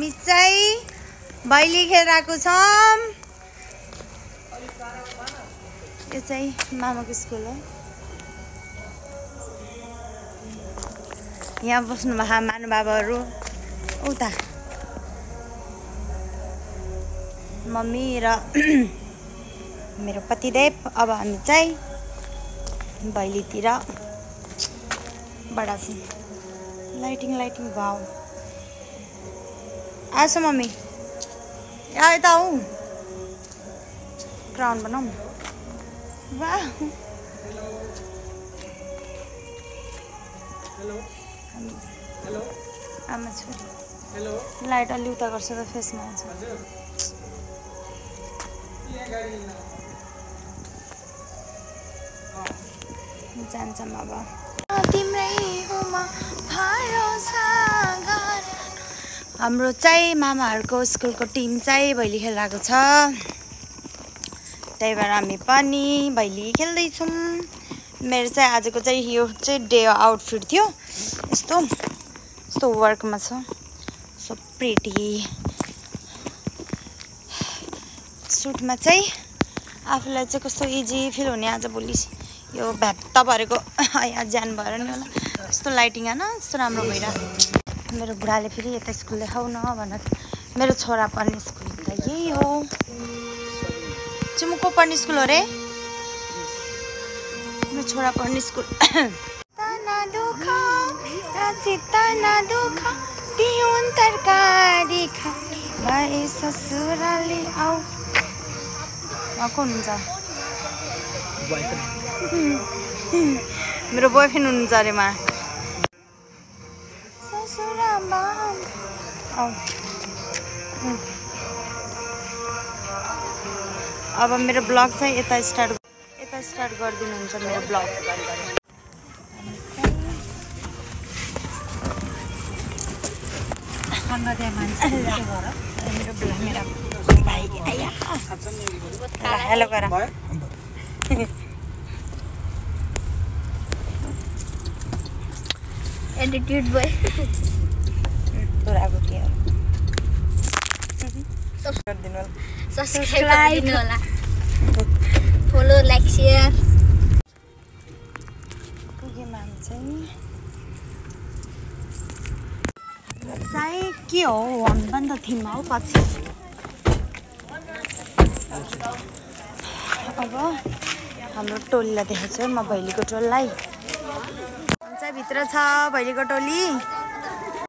हामी चाहिँ भैली खेलिरहेको छौँ। यो चाहिँ मामाको स्कुल हो। यहाँ बस्नु भएको महानुभावहरू उता मम्मी र मेरो पतिदेव। अब हामी चाहिँ भैलीतिर बडा छौँ। लाइटिङ भाउ आएछ मम्मी यता हौ क्राउन बनाऊ। वाह हेलो आमा छोरी हेलो लाइट अलि उता गर्छ त फेसमा आउँछ। जान्छौँ अब तिम्रै हाम्रो चाहिँ मामाहरूको स्कुलको टिम चाहिँ भैली खेलिरहेको छ। त्यही भएर हामी पनि भैली खेल्दैछौँ। मेरो चाहिँ आजको चाहिँ यो चाहिँ डे आउटफिट थियो। यस्तो वर्कमा छ। सो प्रिटी सुटमा चाहिँ आफूलाई चाहिँ कस्तो इजी फिल हुने आज भोलि यो भ्यात्त भरेको यहाँ ज्यान भएर नि होला। यस्तो लाइटिङ होइन यस्तो राम्रो भइरहेको। मेरो बुढाले फेरि यता स्कुल देखाउ न भनेर। मेरो छोरा पढ्ने स्कुल त यही हो। चिमुको पढ्ने स्कुल हो रे मेरो छोरा पढ्ने स्कुल। को हुनुहुन्छ मेरो बोयफ्रेन्ड हुनुहुन्छ अरे मा। अब मेरो ब्लग चाहिँ यता स्टार्ट गरिदिनुहुन्छ मेरो ब्लग। मेरो भाइ हेलो गर एटिट्युड बोय छोराको के हो सब्सक्राइब गरिदिनु होला। फलो लाइक शेयर पुगेमा चाहिँ के हो हामी पनि त थिममा हो पछि। अब हाम्रो टोलीलाई देखाउँछु म भैलीको टोलीलाई। चाहिँ भित्र छ भैलीको टोली।